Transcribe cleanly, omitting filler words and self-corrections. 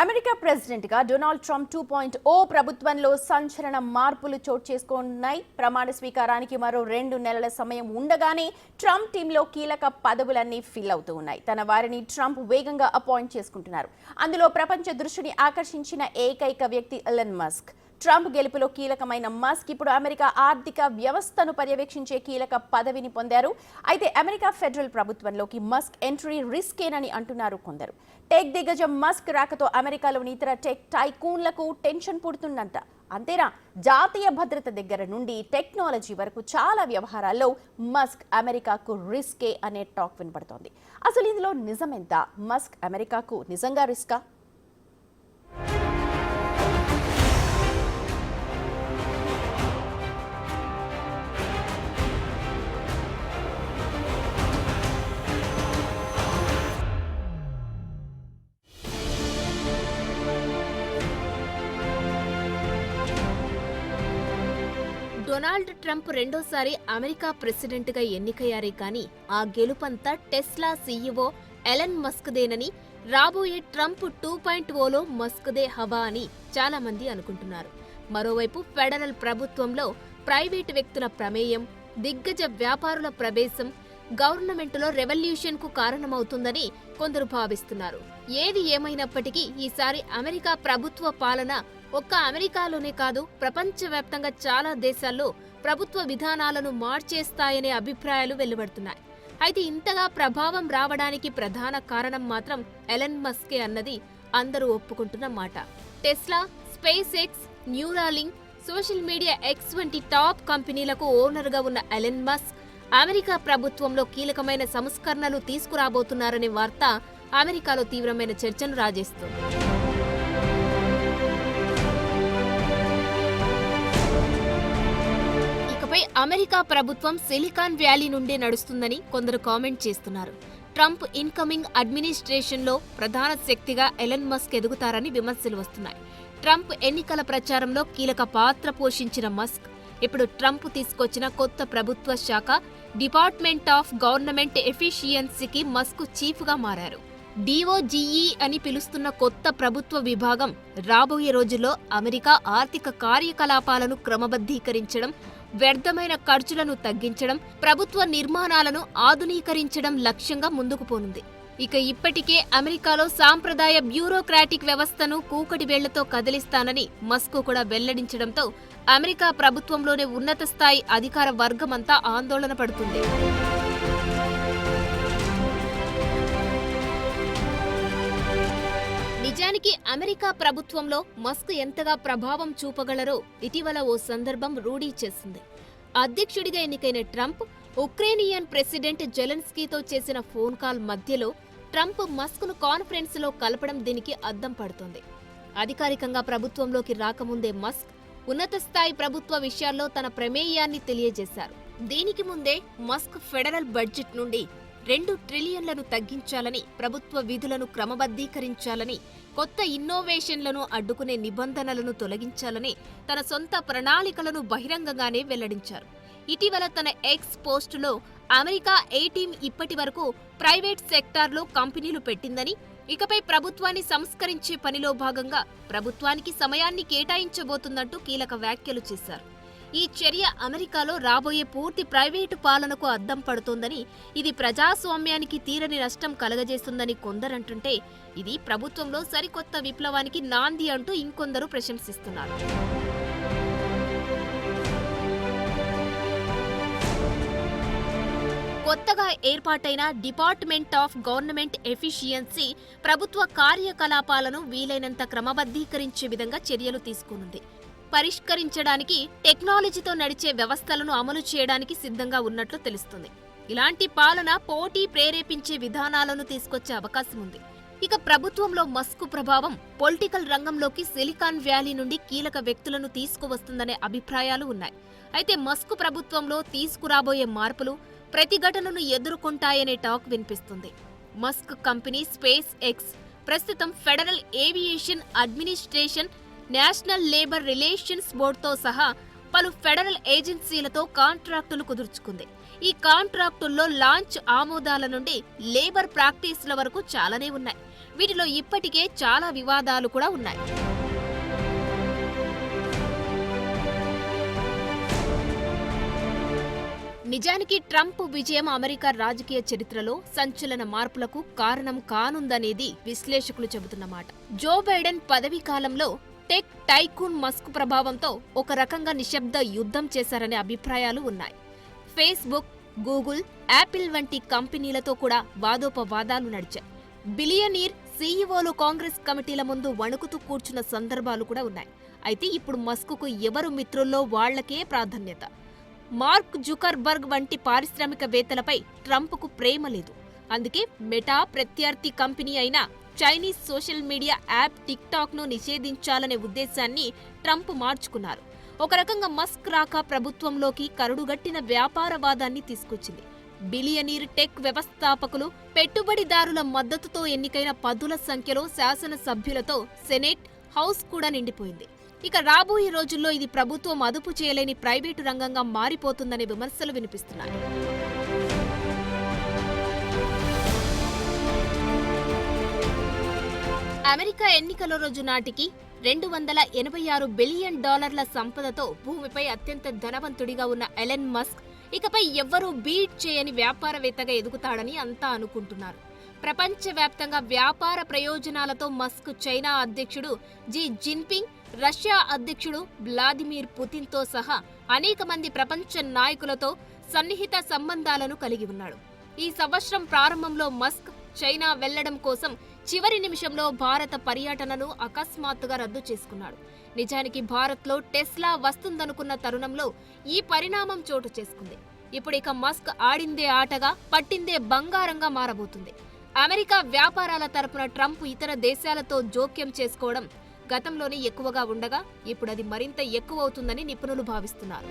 America ప్రెసిడెంట్గా Donald Trump 2.0 ప్రభుత్వంలో సంచలన మార్పులు చోటు చేసుకున్నాయి. ప్రమాణ స్వీకారానికి మరో 2 నెలల సమయం ఉండగానే ట్రంప్ టీంలో కీలక పదవులన్నీ ఫిల్ అవుతూ ఉన్నాయి. తన వారిని ట్రంప్ వేగంగా అపాయింట్ చేసుకుంటున్నారు. అందులో ప్రపంచ దృష్టిని ఆకర్షించిన ఏకైక వ్యక్తి ఎలన్ మస్క్. ట్రంప్ గెలుపులో కీలకమైన మస్క్ ఇప్పుడు అమెరికా ఆర్థిక వ్యవస్థను పర్యవేక్షించే కీలక పదవిని పొందారు. అయితే అమెరికా ఫెడరల్ ప్రభుత్వంలోకి మస్క్ ఎంట్రీ రిస్కేనని అంటున్నారు కొందరు. టెక్ దిగ్గజం మస్క్ రాకతో అమెరికాలోని ఇతర టెక్ టైకూన్లకు టెన్షన్ పుడుతుందంట. అంతేనా, జాతీయ భద్రత దగ్గర నుండి టెక్నాలజీ వరకు చాలా వ్యవహారాల్లో మస్క్ అమెరికాకు రిస్కే అనే టాక్ వినపడుతోంది. అసలు ఇందులో నిజమెంత? మస్క్ అమెరికాకు నిజంగా రిస్కా? డొనాల్డ్ ట్రంప్ రెండోసారి అమెరికా ప్రెసిడెంట్గా ఎన్నికయ్యారే కానీ ఆ గెలుపంతా టెస్లా సీఈఓ ఎలన్ మస్క్దేనని, రాబోయే ట్రంప్ 2.0లో మస్క్దే హవా అని చాలా మంది అనుకుంటున్నారు. మరోవైపు ఫెడరల్ ప్రభుత్వంలో ప్రైవేటు వ్యక్తుల ప్రమేయం, దిగ్గజ వ్యాపారుల ప్రవేశం గవర్నమెంటులో రెవల్యూషన్కు కారణమవుతుందని కొందరు భావిస్తున్నారు. ఏది ఏమైనప్పటికీ ఈసారి అమెరికా ప్రభుత్వ పాలన ఒక్క అమెరికాలోనే కాదు, ప్రపంచవ్యాప్తంగా చాలా దేశాల్లో ప్రభుత్వ విధానాలను మార్చేస్తాయనే అభిప్రాయాలు వెలువడుతున్నాయి. అయితే ఇంతగా ప్రభావం రావడానికి ప్రధాన కారణం మాత్రం ఎలన్ మస్కే అన్నది అందరూ ఒప్పుకుంటున్న మాట. Tesla, space X, Neuralink, social media X వంటి టాప్ కంపెనీలకు ఓనర్గా ఉన్న ఎలన్ మస్క్ అమెరికా ప్రభుత్వంలో కీలకమైన సంస్కరణలు తీసుకురాబోతున్నారనే వార్త అమెరికాలో తీవ్రమైన చర్చను రాజేస్తుంది. అమెరికా ప్రభుత్వం సిలికాన్ వ్యాలీ నుండే నడుస్తుందని కొందరు కామెంట్ చేస్తున్నారు. ట్రంప్ ఇన్కమింగ్ అడ్మినిస్ట్రేషన్లో ప్రధాన శక్తిగా ఎలన్ మస్క్ ఎదుగుతారని విమర్శలు వస్తున్నాయి. ట్రంప్ ఎన్నికల ప్రచారంలో కీలక పాత్ర పోషించిన మస్క్ ఇప్పుడు ట్రంప్ తీసుకొచ్చిన కొత్త ప్రభుత్వ శాఖ డిపార్ట్మెంట్ ఆఫ్ గవర్నమెంట్ ఎఫిషియన్సీకి మస్క్ చీఫ్గా మారారు. డిఓజీఈ అని పిలుస్తున్న కొత్త ప్రభుత్వ విభాగం రాబోయే రోజుల్లో అమెరికా ఆర్థిక కార్యకలాపాలను క్రమబద్ధీకరించడం, వ్యర్థమైన ఖర్చులను తగ్గించడం, ప్రభుత్వ నిర్మాణాలను ఆధునీకరించడం లక్ష్యంగా ముందుకు పోనుంది. ఇక ఇప్పటికే అమెరికాలో సాంప్రదాయ బ్యూరోక్రాటిక్ వ్యవస్థను కూకటి వేళ్లతో కదిలిస్తానని మస్క్ కూడా వెల్లడించడంతో అమెరికా ప్రభుత్వంలోనే ఉన్నత స్థాయి అధికార వర్గమంతా ఆందోళన పడుతుంది. నిజానికి అమెరికా ప్రభుత్వంలో మస్క్ ఎంతగా ప్రభావం చూపగలరో ఇటీవల ఓ సందర్భం రూఢీ చేసింది. అధ్యక్షుడిగా ఎన్నికైన ట్రంప్ ఉక్రేనియన్ ప్రెసిడెంట్ జెలెన్స్కీతో చేసిన ఫోన్ కాల్ మధ్యలో ట్రంప్ మస్క్ను కాన్ఫరెన్స్లో కలపడం దీనికి అద్దం పడుతోంది. అధికారికంగా ప్రభుత్వంలోకి రాకముందే మస్క్ ఉన్నత స్థాయి ప్రభుత్వ విషయాల్లో తన ప్రమేయాన్ని తెలియజేశారు. దీనికి ముందే మస్క్ ఫెడరల్ బడ్జెట్ నుండి 2 ట్రిలియన్లను తగ్గించాలని, ప్రభుత్వ విధులను క్రమబద్ధీకరించాలని, కొత్త ఇన్నోవేషన్లను అడ్డుకునే నిబంధనలను తొలగించాలని తన సొంత ప్రణాళికలను బహిరంగంగానే వెల్లడించారు. ఇటీవల తన ఎక్స్ పోస్టులో అమెరికా A-టీమ్ ఇప్పటి వరకు ప్రైవేట్ సెక్టార్లో కంపెనీలు పెట్టిందని, ఇకపై ప్రభుత్వాన్ని సంస్కరించే పనిలో భాగంగా ప్రభుత్వానికి సమయాన్ని కేటాయించబోతుందంటూ కీలక వ్యాఖ్యలు చేశారు. ఈ చర్య అమెరికాలో రాబోయే పూర్తి ప్రైవేటు పాలనకు అద్దం పడుతోందని, ఇది ప్రజాస్వామ్యానికి తీరని నష్టం కలగజేస్తుందని కొందరంటుంటే, ఇది ప్రభుత్వంలో సరికొత్త విప్లవానికి నాంది అంటూ ఇంకొందరు ప్రశంసిస్తున్నారు. కొత్తగా ఏర్పాటైన డిపార్ట్మెంట్ ఆఫ్ గవర్నమెంట్ ఎఫిషియన్సీ ప్రభుత్వ కార్యకలాపాలను వీలైనంత క్రమబద్ధీకరించే విధంగా చర్యలు తీసుకునుంది. పరిష్కరించడానికి టెక్నాలజీతో నడిచే వ్యవస్థలను అమలు చేయడానికి సిద్ధంగా ఉన్నట్లు తెలుస్తుంది. ఇలాంటి పాలన పోటీ ప్రేరేపించే విధానాలను తీసుకొచ్చే అవకాశం ఉంది. ఇక ప్రభుత్వంలో మస్క్ ప్రభావం పొలిటికల్ రంగంలోకి సిలికాన్ వ్యాలీ నుండి కీలక వ్యక్తులను తీసుకువస్తుందనే అభిప్రాయాలు ఉన్నాయి. అయితే మస్క్ ప్రభుత్వంలో తీసుకురాబోయే మార్పులు ప్రతిఘటనను ఎదుర్కొంటాయనే టాక్ వినిపిస్తుంది. మస్క్ కంపెనీ స్పేస్ ఎక్స్ ప్రస్తుతం federal aviation administration, national labour relations బోర్డుతో సహా పలు ఫెడరల్ ఏజెన్సీలతో కాంట్రాక్టులు కుదుర్చుకుంది. ఈ కాంట్రాక్టుల్లో లాంచ్ ఆమోదాల నుండి లేబర్ ప్రాక్టీసుల వరకు చాలానే ఉన్నాయి. వీటిలో ఇప్పటికే చాలా వివాదాలు కూడా ఉన్నాయి. నిజానికి ట్రంప్ విజయం అమెరికా రాజకీయ చరిత్రలో సంచలన మార్పులకు కారణం కానుందనేది విశ్లేషకులు చెబుతున్న మాట. జో బైడెన్ పదవీ కాలంలో టెక్ టైకూన్ మస్క్ ప్రభావంతో ఒక రకంగా నిశ్శబ్ద యుద్ధం చేశారనే అభిప్రాయాలు ఉన్నాయి. ఫేస్బుక్, గూగుల్, యాపిల్ వంటి కంపెనీలతో కూడా వాదోపవాదాలు నడిచాయి. బిలియనీర్ సీఈఓలు కాంగ్రెస్ కమిటీల ముందు వణుకుతూ కూర్చున్న సందర్భాలు కూడా ఉన్నాయి. అయితే ఇప్పుడు మస్క్కు ఎవరు మిత్రుల్లో వాళ్లకే ప్రాధాన్యత. మార్క్ జుకర్బర్గ్ వంటి పారిశ్రామికవేత్తలపై ట్రంప్కు ప్రేమ లేదు. అందుకే మెటా ప్రత్యర్థి కంపెనీ అయిన Chinese social media app tick talk ను నిషేధించాలనే ఉద్దేశాన్ని ట్రంప్ మార్చుకున్నారు. ఒక రకంగా మస్క్ రాక ప్రభుత్వంలోకి కరుడుగట్టిన వ్యాపారవాదాన్ని తీసుకొచ్చింది. బిలియనీర్ టెక్ వ్యవస్థాపకులు, పెట్టుబడిదారుల మద్దతుతో ఎన్నికైన పదుల సంఖ్యలో శాసనసభ్యులతో సెనేట్, హౌస్ కూడా నిండిపోయింది. ఇక రాబోయే రోజుల్లో ఇది ప్రభుత్వం అదుపు చేయలేని ప్రైవేటు రంగంగా మారిపోతుందనే విమర్శలు వినిపిస్తున్నాయి. అమెరికా ఎన్నికల రోజు నాటికి $286 బిలియన్ సంపదతో భూమిపై అత్యంత ధనవంతుడిగా ఉన్న ఎలన్ మస్క్ ఇకపై ఎవ్వరూ బీట్ చేయని వ్యాపారవేత్తగా ఎదుగుతాడని అంతా అనుకుంటున్నారు. ప్రపంచవ్యాప్తంగా వ్యాపార ప్రయోజనాలతో మస్క్ చైనా అధ్యక్షుడు జీ జిన్పింగ్, రష్యా అధ్యక్షుడు వ్లాదిమిర్ పుతిన్తో సహా అనేక మంది ప్రపంచ నాయకులతో సన్నిహిత సంబంధాలను కలిగి ఉన్నాడు. ఈ సంవత్సరం ప్రారంభంలో మస్క్ చైనా వెళ్లడం కోసం చివరి నిమిషంలో భారత పర్యటనను అకస్మాత్తుగా రద్దు చేసుకున్నాడు. నిజానికి భారత్లో టెస్లా వస్తుందనుకున్న తరుణంలో ఈ పరిణామం చోటు చేసుకుంది. ఇప్పుడిక మస్క్ ఆడిందే ఆటగా, పట్టిందే బంగారంగా మారబోతుంది. అమెరికా వ్యాపారాల తరపున ట్రంప్ ఇతర దేశాలతో జోక్యం చేసుకోవడం గతంలోనే ఎక్కువగా ఉండగా ఇప్పుడు అది మరింత ఎక్కువవుతుందని నిపుణులు భావిస్తున్నారు.